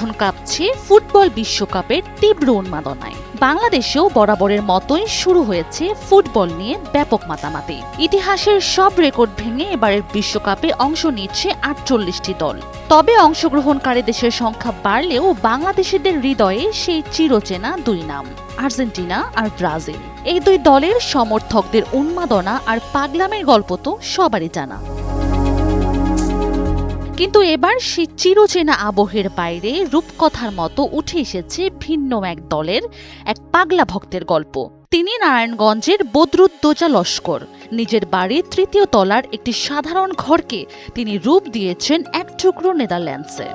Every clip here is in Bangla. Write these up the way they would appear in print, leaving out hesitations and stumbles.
এখন কাঁপছে ফুটবল বিশ্বকাপের তীব্র উন্মাদনায়। বাংলাদেশেও বরাবরের মতোই শুরু হয়েছে ফুটবল নিয়ে ব্যাপক মাতামাতি। ইতিহাসের সব রেকর্ড ভেঙে এবারের বিশ্বকাপে অংশ নিচ্ছে ৪৮টি দল। তবে অংশগ্রহণকারী দেশের সংখ্যা বাড়লেও বাংলাদেশিদের হৃদয়ে সেই চিরচেনা দুই নাম, আর্জেন্টিনা আর ব্রাজিল। এই দুই দলের সমর্থকদের উন্মাদনা আর পাগলামের গল্প তো সবারই জানা। কিন্তু এবার সেই চিরচেনা আবহের বাইরে রূপকথার মতো উঠে এসেছে ভিন্ন এক দলের এক পাগলা ভক্তের গল্প। তিনি নারায়ণগঞ্জের বদরুদ্দোজা লস্কর। নিজের বাড়ির ৩য় তলার একটি সাধারণ ঘরকে তিনি রূপ দিয়েছেন এক টুকরো নেদারল্যান্ডসে।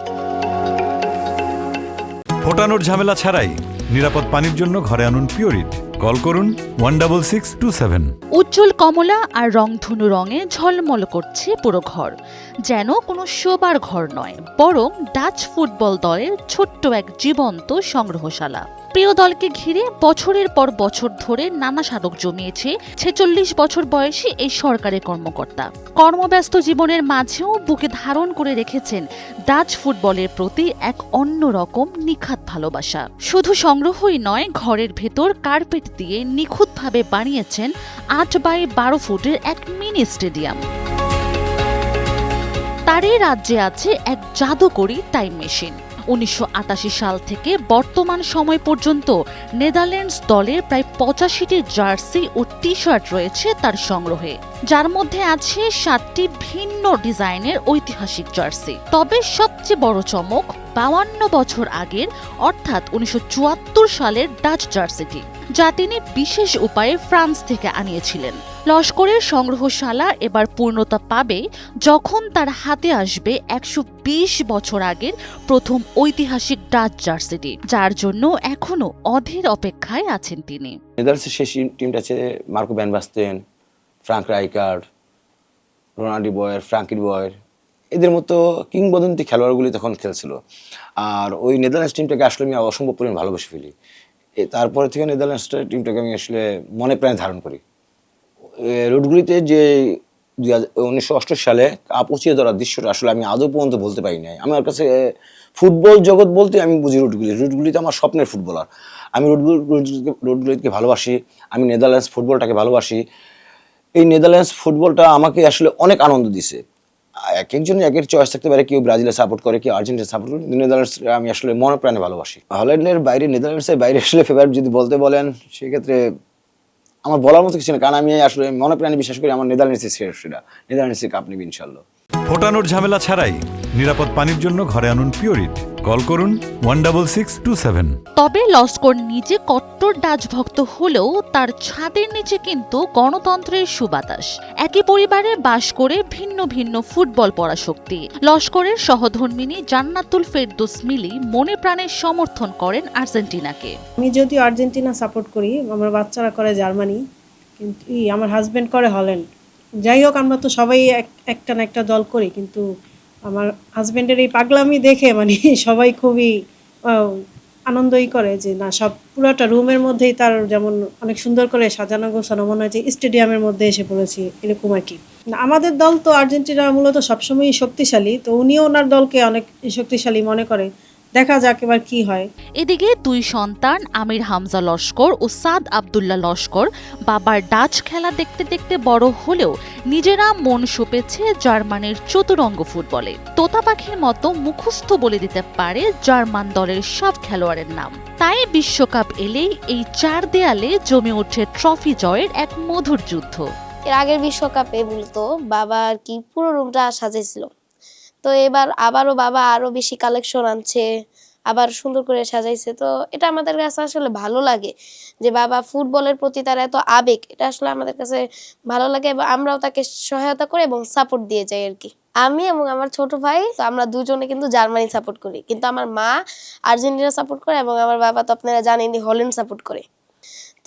ফোটানোর ঝামেলা ছাড়াই নিরাপদ পানির জন্য ঘরে আনুন পিওরিট। কল করুন 16627। উজ্জ্বল কমলা আর রংধনু রঙে ঝলমল করছে পুরো ঘর, যেন কোনো শোবার ঘর নয়, বরং ডাচ ফুটবল দলের ছোট্ট এক জীবন্ত সংগ্রহশালা। প্রিয় দলকে ঘিরে বছরের পর বছর ধরে নানা সাধক জমিয়েছে ৪৬ বছর বয়সী এই সরকারি কর্মকর্তা। কর্মব্যস্ত জীবনের মাঝেও বুকে ধারণ করে রেখেছেন ডাচ ফুটবলের প্রতি এক অন্যরকম নিখাত ভালোবাসা। শুধু সংগ্রহই নয়, ঘরের ভেতর কার্পেট দিয়ে নিখুঁতভাবে বানিয়েছেন ৮x১২ ফুটের এক মিনি স্টেডিয়াম। তারই রাজ্যে আছে এক জাদুকরী টাইম মেশিন। ১৯৮৮ সাল থেকে বর্তমান সময় পর্যন্ত নেদারল্যান্ডস দলের প্রায় ৮৫টি জার্সি ও টি শার্ট রয়েছে তার সংগ্রহে, যার মধ্যে আছে ৭টি ভিন্ন ডিজাইনের ঐতিহাসিক জার্সি। তবে সবচেয়ে বড় চমক ৫২ বছর আগের অর্থাৎ ১৯৭৪ সালের ডাচ জার্সিটি, যা তিনি বিশেষ উপায়ে ফ্রান্স থেকে আনিয়েছিলেন। লস্করের সংগ্রহশালা এবার পূর্ণতা পাবে যখন তার হাতে আসবে ১২০ বছর আগের প্রথম ঐতিহাসিক ডাচ জার্সিটি, যার জন্য এখনো অধীর অপেক্ষায় আছেন তিনি। নেদারল্যান্ডসের শেষ টিমটা আছে Marco van Basten, Frank Rijkaard, Ronaldo Boer, Frankie Boer, এদের মতো কিংবদন্তি খেলোয়াড়গুলি তখন খেলছিল। আর ওই নেদারল্যান্ডস টিমটাকে আসলে আমি অসম্ভব পরিমাণ ভালোবেসে ফেলি। তারপরে থেকে নেদারল্যান্ডস টিমটাকে আমি আসলে মনে প্রাণে ধারণ করি। রোডগুলিতে যে ১৯৮৮ সালে কাপ উঁচিয়ে ধরার দৃশ্যটা আসলে আমি আদৌ পর্যন্ত বলতে পারি নাই। আমার কাছে ফুটবল জগৎ বলতে আমি বুঝি রোডগুলিতে আমার স্বপ্নের ফুটবলার। আমি রোডগুলিকে ভালোবাসি, আমি নেদারল্যান্ডস ফুটবলটাকে ভালোবাসি। এই নেদারল্যান্ডস ফুটবলটা আমাকে আসলে অনেক আনন্দ দিছে। এক একজনের এক এক চয়েস থাকতে পারে, কেউ ব্রাজিলে সাপোর্ট করে, কেউ আর্জেন্টিনা সাপোর্ট করে, কিন্তু নেদারল্যান্ডস আমি আসলে মনে প্রাণে ভালোবাসি। হল্যান্ডের বাইরে, নেদারল্যান্ডসের বাইরে আসলে ফেভারিট যদি বলতে বলেন, সেক্ষেত্রে আমার বলার মতো কিছু না, কারণ আমি আসলে মনে প্রাণে বিশ্বাস করি আমার নেদারল্যান্ডসের সেরা, নেদারল্যান্ডসের কাপ নেবে ইনশাল্লাহ। ফোটানোর ঝামেলা ছাড়াই নিরাপদ পানির জন্য ঘরে আনুন পিওরিট। কল করুন 16627। তবে লস্কর নিজে কট্টর ডাচ ভক্ত হলেও তার ছাদের নিচে কিন্তু গণতন্ত্রের সুবাতাস। একই পরিবারে বাস করে ভিন্ন ভিন্ন ফুটবল পরাশক্তি। লস্করের সহধর্মিনী জান্নাতুল ফেরদৌস মিলি মনে প্রাণে সমর্থন করেন আর্জেন্টিনাকে। আমি যদিও আর্জেন্টিনা সাপোর্ট করি, আমার বাচ্চারা করে জার্মানি, কিন্তু আমার হাজবেন্ড করে হল্যান্ড। যাই হোক, আমরা তো সবাই একটা না একটা দল করি, কিন্তু আমার হাজবেন্ডের এই পাগলামি দেখে মানে সবাই খুবই আনন্দই করে যে না, সব পুরোটা রুমের মধ্যেই তার যেমন অনেক সুন্দর করে সাজানো গোছানো, মনে হয় যে স্টেডিয়ামের মধ্যে এসে পড়েছি, এরকম আর কি। আমাদের দল তো আর্জেন্টিনা মূলত সবসময়ই শক্তিশালী, তো উনিও ওনার দলকে অনেক শক্তিশালী মনে করে। দেখা যাক এবার কি হয়। এদিকে দুই সন্তান আমির হামজা লস্কর ও সাদ আব্দুল্লাহ লস্কর বাবার ডাচ খেলা দেখতে দেখতে বড় হলেও নিজেরা মন সঁপেছে জার্মানির চতুরঙ্গ ফুটবলে। তোতা পাখির মতো মুখস্থ বলে দিতে পারে জার্মান দলের সব খেলোয়াড়ের নাম। তাই বিশ্বকাপ এলেই এই চার দেয়ালে জমে ওঠে ট্রফি জয়ের এক মধুর যুদ্ধ। এর আগের বিশ্বকাপে বলতো বাবা আর কি পুরো রুমটা সাজাইছিল, তো এবার আবারও বাবা আরো বেশি কালেকশন আনছে, আবার সুন্দর করে সাজাইছে। তো এটা আমাদের কাছে আসলে ভালো লাগে যে বাবা ফুটবলের প্রতি তার এত আবেগ, এটা আসলে আমাদের কাছে ভালো লাগে এবং আমরাও তাকে সহায়তা করে এবং সাপোর্ট দিয়ে যাই আর কি। আমি এবং আমার ছোট ভাই, তো আমরা দুজনে কিন্তু জার্মানি সাপোর্ট করি, কিন্তু আমার মা আর্জেন্টিনা সাপোর্ট করে এবং আমার বাবা তো আপনারা জানেনই হল্যান্ড সাপোর্ট করে।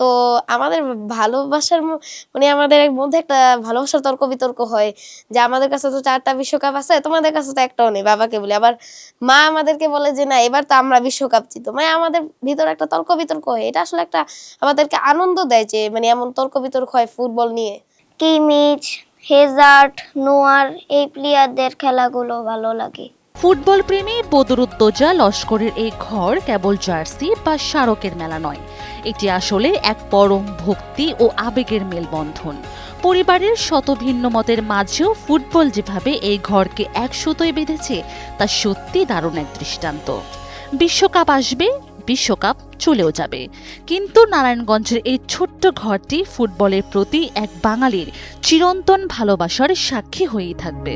তো আমাদের ভালোবাসার মানে আমাদের মধ্যে একটা ভালোবাসার তর্ক বিতর্ক হয় যে আমাদের কাছে তো 4টা বিশ্বকাপ আছে, তোমাদের কাছে তো একটাও নেই, বাবাকে বলি। আবার মা আমাদেরকে বলে যে না, এবার তো আমরা বিশ্বকাপ জিতবো। মানে আমাদের ভিতরে একটা তর্ক বিতর্ক হয়, এটা আসলে একটা আমাদেরকে আনন্দ দেয় যে মানে এমন তর্ক বিতর্ক হয় ফুটবল নিয়ে। কিমিচ, হেজার্ড, নোয়ার এই প্লেয়ারদের খেলাগুলো ভালো লাগে। ফুটবল প্রেমী বদরুদ্দোজা লস্করের এই ঘর কেবল জার্সি বা স্মারকের মেলা নয়, এটি আসলে এক পরম ভক্তি ও আবেগের মেলবন্ধন। পরিবারের শত ভিন্ন মতের মাঝেও ফুটবল যেভাবে এই ঘরকে এক সুতোয় বেঁধেছে তা সত্যি দারুণ এক দৃষ্টান্ত। বিশ্বকাপ আসবে, বিশ্বকাপ চলেও যাবে, কিন্তু নারায়ণগঞ্জের এই ছোট্ট ঘরটি ফুটবলের প্রতি এক বাঙালির চিরন্তন ভালোবাসার সাক্ষী হয়েই থাকবে।